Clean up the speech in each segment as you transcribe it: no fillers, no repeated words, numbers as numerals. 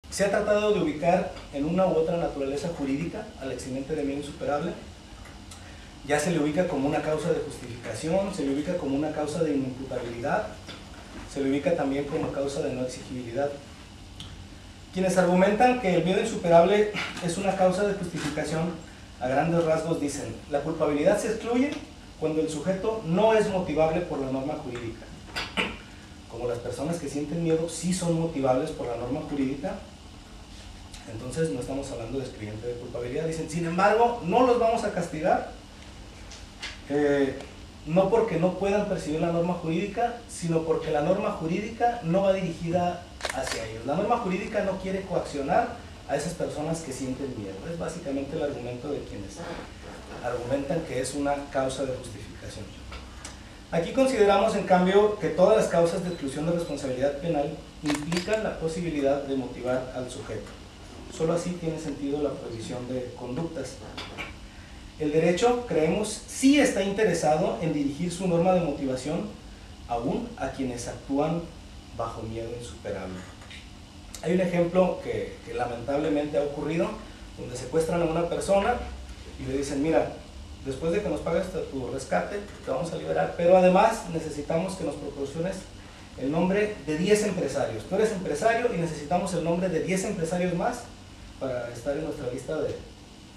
Se ha tratado de ubicar en una u otra naturaleza jurídica al eximente de miedo insuperable. Ya se le ubica como una causa de justificación, se le ubica como una causa de inimputabilidad, se le ubica también como causa de no exigibilidad. Quienes argumentan que el miedo insuperable es una causa de justificación, a grandes rasgos dicen: la culpabilidad se excluye cuando el sujeto no es motivable por la norma jurídica. Como las personas que sienten miedo sí son motivables por la norma jurídica, entonces no estamos hablando de excluyente de culpabilidad. Dicen, sin embargo, no los vamos a castigar, no porque no puedan percibir la norma jurídica, sino porque la norma jurídica no va dirigida hacia ellos. La norma jurídica no quiere coaccionar a esas personas que sienten miedo. Es básicamente el argumento de quienes argumentan que es una causa de justificación. Aquí consideramos, en cambio, que todas las causas de exclusión de responsabilidad penal implican la posibilidad de motivar al sujeto. Solo así tiene sentido la prohibición de conductas. El derecho, creemos, sí está interesado en dirigir su norma de motivación aún a quienes actúan bajo miedo insuperable. Hay un ejemplo que lamentablemente ha ocurrido, donde secuestran a una persona y le dicen, mira, después de que nos pagues tu rescate, te vamos a liberar, pero además necesitamos que nos proporciones el nombre de 10 empresarios. Tú eres empresario y necesitamos el nombre de 10 empresarios más para estar en nuestra lista de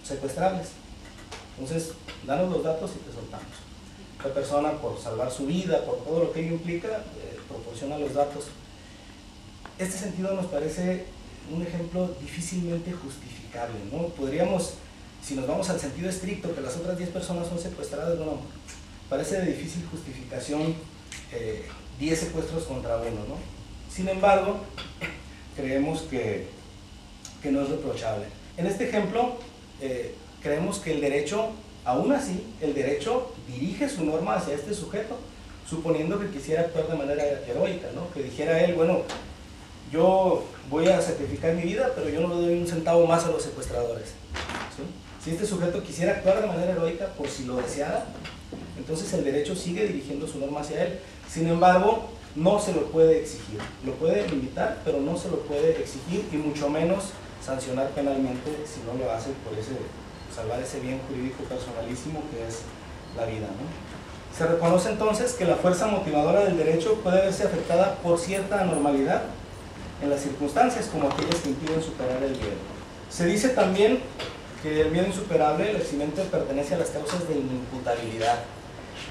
secuestrables. Entonces, danos los datos y te soltamos. La persona, por salvar su vida, por todo lo que ello implica, proporciona los datos. Este sentido nos parece un ejemplo difícilmente justificable, ¿no? Podríamos, si nos vamos al sentido estricto, que las otras 10 personas son secuestradas, bueno, parece de difícil justificación 10 secuestros contra uno, ¿no? Sin embargo, creemos que no es reprochable. En este ejemplo, creemos que el derecho, aún así, el derecho dirige su norma hacia este sujeto, suponiendo que quisiera actuar de manera heroica, ¿no? Que dijera él, bueno, yo voy a sacrificar mi vida, pero yo no le doy un centavo más a los secuestradores, ¿sí? Si este sujeto quisiera actuar de manera heroica por si lo deseara, entonces el derecho sigue dirigiendo su norma hacia él. Sin embargo, no se lo puede exigir. Lo puede limitar, pero no se lo puede exigir y mucho menos sancionar penalmente si no lo hace por salvar ese bien jurídico personalísimo que es la vida, ¿no? Se reconoce entonces que la fuerza motivadora del derecho puede verse afectada por cierta anormalidad en las circunstancias, como aquellas que impiden superar el miedo. Se dice también que el miedo insuperable, el eximente, pertenece a las causas de inimputabilidad.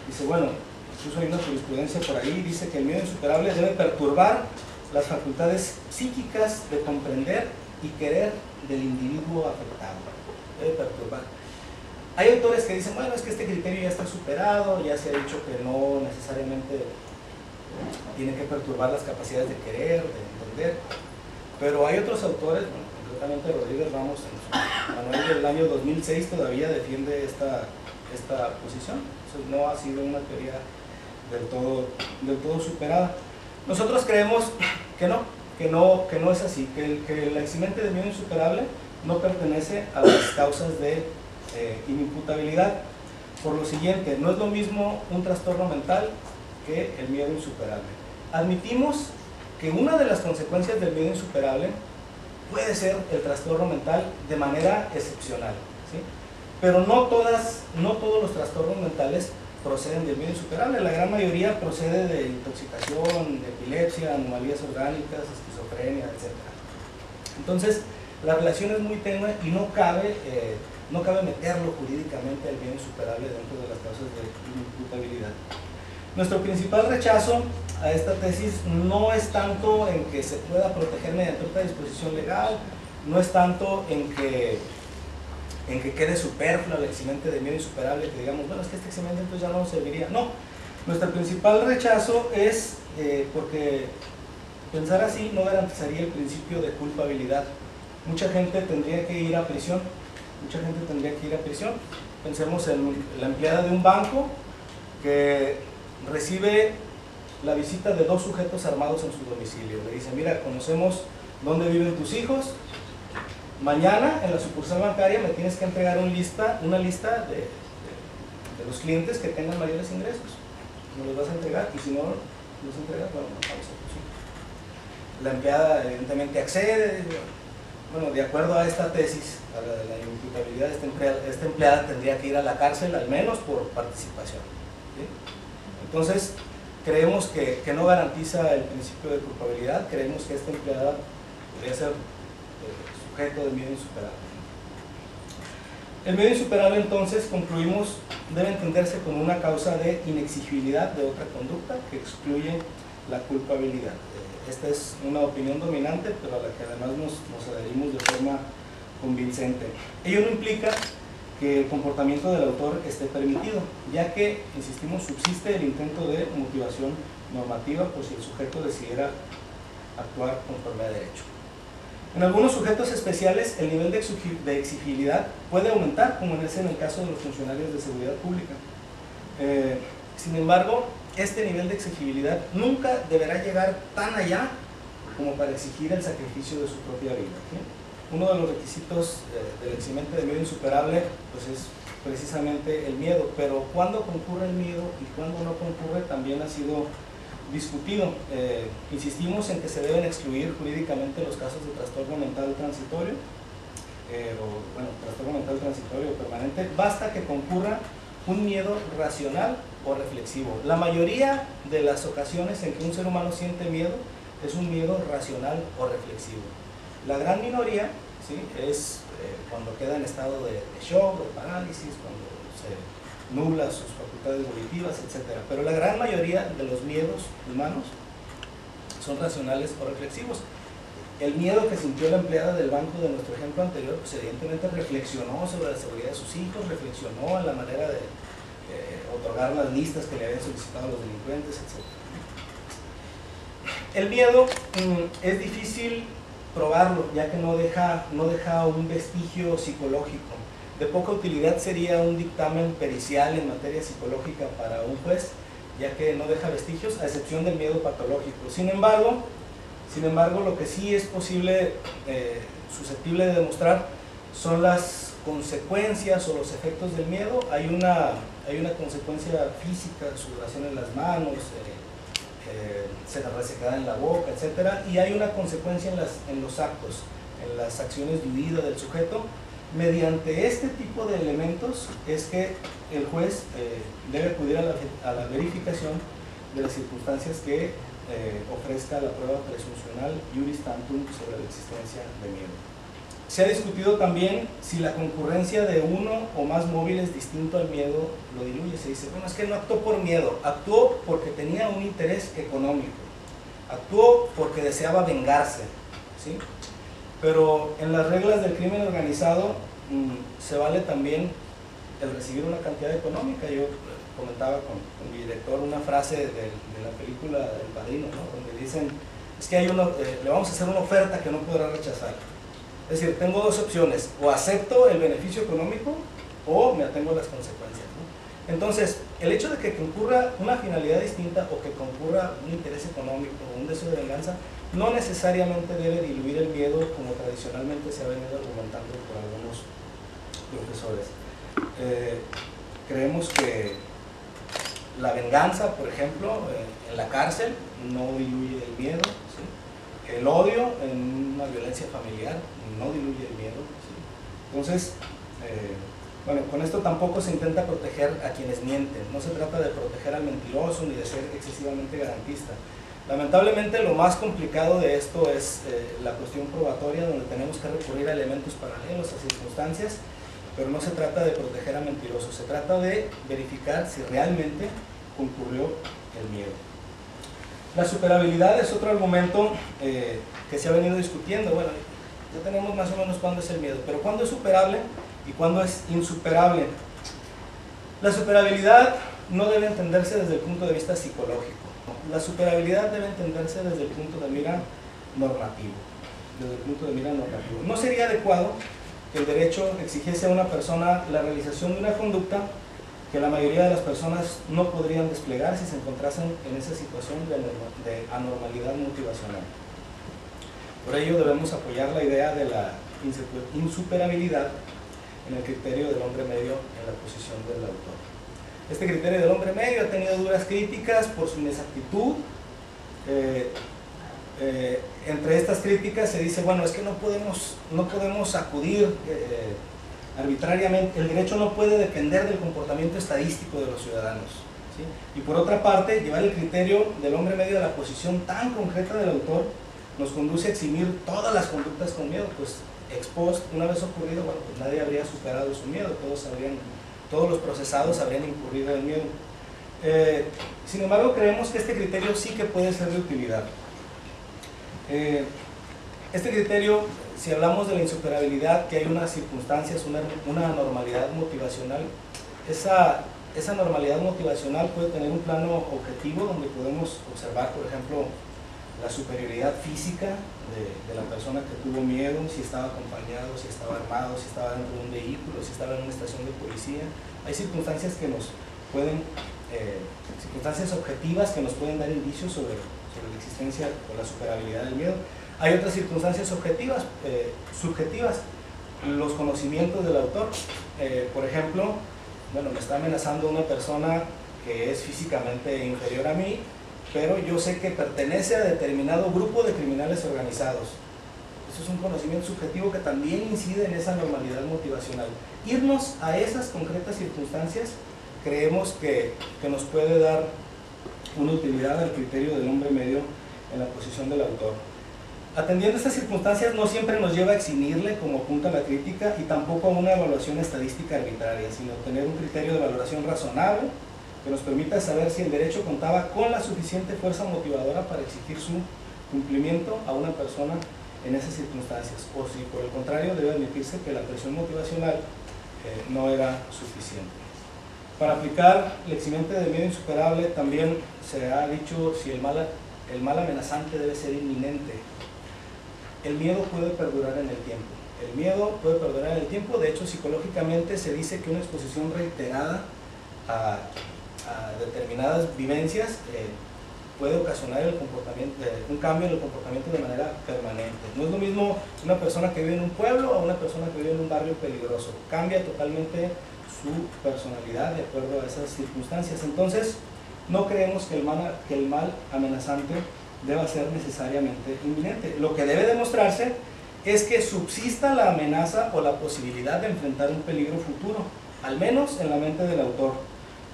Dice, bueno, incluso hay una jurisprudencia por ahí, dice que el miedo insuperable debe perturbar las facultades psíquicas de comprender y querer del individuo afectado. Debe perturbar. Hay autores que dicen, bueno, es que este criterio ya está superado, ya se ha dicho que no necesariamente tiene que perturbar las capacidades de querer, de entender, pero hay otros autores, bueno, concretamente Rodríguez Ramos en su manual del año 2006 todavía defiende esta posición. Entonces no ha sido una teoría del todo superada. Nosotros creemos que no es así, que el eximente de miedo insuperable no pertenece a las causas de inimputabilidad. Por lo siguiente, no es lo mismo un trastorno mental que el miedo insuperable. Admitimos que una de las consecuencias del miedo insuperable puede ser el trastorno mental de manera excepcional, ¿sí? Pero no todos los trastornos mentales proceden del miedo insuperable. La gran mayoría procede de intoxicación, de epilepsia, anomalías orgánicas, esquizofrenia, etc. Entonces, la relación es muy tenue y no cabe meterlo jurídicamente al bien insuperable dentro de las causas de inimputabilidad. Nuestro principal rechazo a esta tesis no es tanto en que se pueda proteger mediante otra disposición legal, no es tanto en que quede superfluo el eximente de miedo insuperable, que digamos, bueno, es que este eximente entonces ya no serviría. No, nuestro principal rechazo es porque pensar así no garantizaría el principio de culpabilidad. Mucha gente tendría que ir a prisión. Pensemos en la empleada de un banco que recibe la visita de 2 sujetos armados en su domicilio. Le dice, mira, conocemos dónde viven tus hijos, mañana en la sucursal bancaria me tienes que entregar una lista de los clientes que tengan mayores ingresos. Me los vas a entregar y si no los entregas, bueno, no vamos a tus hijos. La empleada evidentemente accede, bueno, de acuerdo a esta tesis, a la de la imputabilidad, esta empleada tendría que ir a la cárcel al menos por participación, ¿sí? Entonces, creemos que no garantiza el principio de culpabilidad, creemos que esta empleada podría ser sujeto de miedo insuperable. El miedo insuperable, entonces, concluimos, debe entenderse como una causa de inexigibilidad de otra conducta que excluye la culpabilidad. Esta es una opinión dominante, pero a la que además nos adherimos de forma convincente. Ello no implica que el comportamiento del autor esté permitido, ya que, insistimos, subsiste el intento de motivación normativa por si el sujeto decidiera actuar conforme a derecho. En algunos sujetos especiales el nivel de exigibilidad puede aumentar, como es en el caso de los funcionarios de seguridad pública. Sin embargo, este nivel de exigibilidad nunca deberá llegar tan allá como para exigir el sacrificio de su propia vida, ¿sí? Uno de los requisitos del eximente de miedo insuperable pues es precisamente el miedo, pero cuándo concurre el miedo y cuándo no concurre también ha sido discutido. Insistimos en que se deben excluir jurídicamente los casos de trastorno mental transitorio, trastorno mental transitorio o permanente. Basta que concurra un miedo racional o reflexivo. La mayoría de las ocasiones en que un ser humano siente miedo es un miedo racional o reflexivo. La gran minoría, ¿sí?, es cuando queda en estado de shock, de parálisis, cuando se nubla sus facultades volitivas, etc. Pero la gran mayoría de los miedos humanos son racionales o reflexivos. El miedo que sintió la empleada del banco de nuestro ejemplo anterior, pues evidentemente reflexionó sobre la seguridad de sus hijos, reflexionó en la manera de otorgar las listas que le habían solicitado los delincuentes, etc. El miedo es difícil probarlo, ya que no deja un vestigio psicológico. De poca utilidad sería un dictamen pericial en materia psicológica para un juez, ya que no deja vestigios, a excepción del miedo patológico. Sin embargo, lo que sí es posible, susceptible de demostrar, son las consecuencias o los efectos del miedo. Hay una consecuencia física, sudoración en las manos, resequedad en la boca, etc. Y hay una consecuencia en los actos, en las acciones de huida del sujeto. Mediante este tipo de elementos es que el juez debe acudir a la verificación de las circunstancias que ofrezca la prueba presuncional iuris tantum sobre la existencia de miedo. Se ha discutido también si la concurrencia de uno o más móviles distinto al miedo lo diluye. Se dice, bueno, es que no actuó por miedo, actuó porque tenía un interés económico, actuó porque deseaba vengarse, ¿sí? Pero en las reglas del crimen organizado se vale también el recibir una cantidad económica. Yo comentaba con mi director una frase de la película El Padrino, ¿no?, donde dicen, es que le vamos a hacer una oferta que no podrá rechazar. Es decir, tengo dos opciones, o acepto el beneficio económico o me atengo a las consecuencias, ¿no? Entonces, el hecho de que concurra una finalidad distinta o que concurra un interés económico o un deseo de venganza no necesariamente debe diluir el miedo, como tradicionalmente se ha venido argumentando por algunos profesores. Creemos que la venganza, por ejemplo, en la cárcel no diluye el miedo, ¿sí? El odio en una violencia familiar no diluye el miedo, ¿sí? Entonces, con esto tampoco se intenta proteger a quienes mienten. No se trata de proteger al mentiroso ni de ser excesivamente garantista. Lamentablemente lo más complicado de esto es la cuestión probatoria, donde tenemos que recurrir a elementos paralelos, a circunstancias, pero no se trata de proteger a mentirosos, se trata de verificar si realmente concurrió el miedo. La superabilidad es otro argumento que se ha venido discutiendo. Bueno, ya tenemos más o menos cuándo es el miedo, pero cuándo es superable y cuándo es insuperable. La superabilidad no debe entenderse desde el punto de vista psicológico. La superabilidad debe entenderse desde el punto de mira normativo. No sería adecuado que el derecho exigiese a una persona la realización de una conducta que la mayoría de las personas no podrían desplegar si se encontrasen en esa situación de anormalidad motivacional. Por ello debemos apoyar la idea de la insuperabilidad en el criterio del hombre medio en la posición del autor. Este criterio del hombre medio ha tenido duras críticas por su inexactitud, entre estas críticas se dice, bueno, es que no podemos acudir arbitrariamente, el derecho no puede depender del comportamiento estadístico de los ciudadanos, ¿sí? Y por otra parte, llevar el criterio del hombre medio a la posición tan concreta del autor nos conduce a eximir todas las conductas con miedo, pues ex post, una vez ocurrido, bueno, pues nadie habría superado su miedo, todos los procesados habrían incurrido en miedo. Sin embargo, creemos que este criterio sí que puede ser de utilidad. Este criterio, si hablamos de la insuperabilidad, que hay unas circunstancias, una normalidad motivacional, esa normalidad motivacional puede tener un plano objetivo donde podemos observar, por ejemplo, la superioridad física de la persona que tuvo miedo, si estaba acompañado, si estaba armado, si estaba dentro de un vehículo, si estaba en una estación de policía. Hay circunstancias que nos pueden, circunstancias objetivas que nos pueden dar indicios sobre la existencia o la superabilidad del miedo. Hay otras circunstancias objetivas, subjetivas, los conocimientos del autor. Por ejemplo, bueno, me está amenazando una persona que es físicamente inferior a mí, pero yo sé que pertenece a determinado grupo de criminales organizados. Eso es un conocimiento subjetivo que también incide en esa normalidad motivacional. Irnos a esas concretas circunstancias creemos que nos puede dar una utilidad al criterio del hombre medio en la posición del autor. Atendiendo a estas circunstancias no siempre nos lleva a eximirle, como apunta la crítica, y tampoco a una evaluación estadística arbitraria, sino tener un criterio de valoración razonable que nos permita saber si el derecho contaba con la suficiente fuerza motivadora para exigir su cumplimiento a una persona en esas circunstancias, o si por el contrario debe admitirse que la presión motivacional no era suficiente. Para aplicar el eximente de miedo insuperable también se ha dicho si el mal amenazante debe ser inminente. El miedo puede perdurar en el tiempo. El miedo puede perdurar en el tiempo. De hecho, psicológicamente se dice que una exposición reiterada a determinadas vivencias puede ocasionar un cambio en el comportamiento de manera permanente. No es lo mismo una persona que vive en un pueblo a una persona que vive en un barrio peligroso. Cambia totalmente su personalidad de acuerdo a esas circunstancias. Entonces, no creemos que el mal amenazante deba ser necesariamente inminente. Lo que debe demostrarse es que subsista la amenaza o la posibilidad de enfrentar un peligro futuro, al menos en la mente del autor,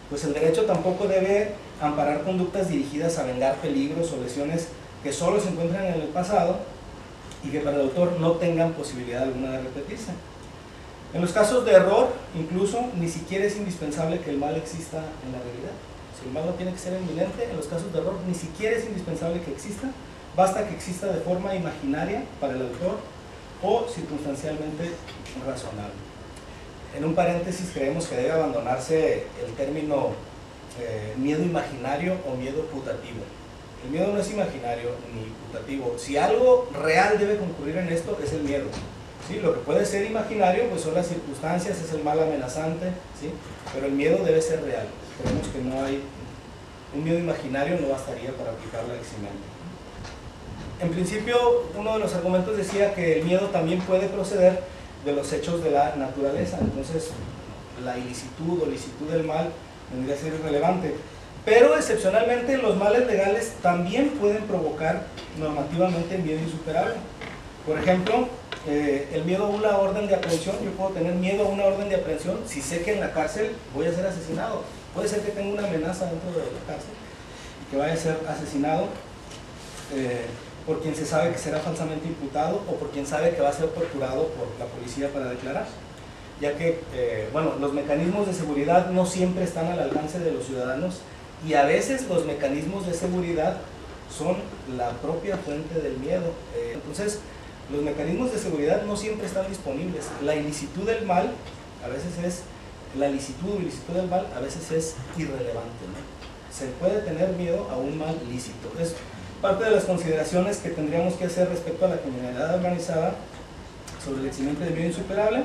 pues el derecho tampoco debe amparar conductas dirigidas a vengar peligros o lesiones que solo se encuentran en el pasado y que para el autor no tengan posibilidad alguna de repetirse. En los casos de error, incluso, ni siquiera es indispensable que el mal exista en la realidad. Si el mal no tiene que ser inminente, en los casos de error ni siquiera es indispensable que exista, basta que exista de forma imaginaria para el autor o circunstancialmente razonable. En un paréntesis, creemos que debe abandonarse el término miedo imaginario o miedo putativo. El miedo no es imaginario ni putativo. Si algo real debe concurrir en esto, es el miedo. ¿Sí? Lo que puede ser imaginario pues son las circunstancias, es el mal amenazante, ¿sí? Pero el miedo debe ser real. Creemos que no hay un miedo imaginario, no bastaría para aplicar la eximente. En principio, uno de los argumentos decía que el miedo también puede proceder de los hechos de la naturaleza, entonces la ilicitud o licitud del mal tendría que ser irrelevante. Pero excepcionalmente los males legales también pueden provocar normativamente miedo insuperable. Por ejemplo, el miedo a una orden de aprehensión. Yo puedo tener miedo a una orden de aprehensión si sé que en la cárcel voy a ser asesinado. Puede ser que tenga una amenaza dentro de la cárcel y que vaya a ser asesinado por quien se sabe que será falsamente imputado o por quien sabe que va a ser torturado por la policía para declarar. Ya que bueno, los mecanismos de seguridad no siempre están al alcance de los ciudadanos y a veces los mecanismos de seguridad son la propia fuente del miedo. Entonces, los mecanismos de seguridad no siempre están disponibles. La ilicitud del mal a veces es, la licitud o ilicitud del mal a veces es irrelevante, ¿no? Se puede tener miedo a un mal lícito. Es parte de las consideraciones que tendríamos que hacer respecto a la criminalidad organizada sobre el eximente de miedo insuperable.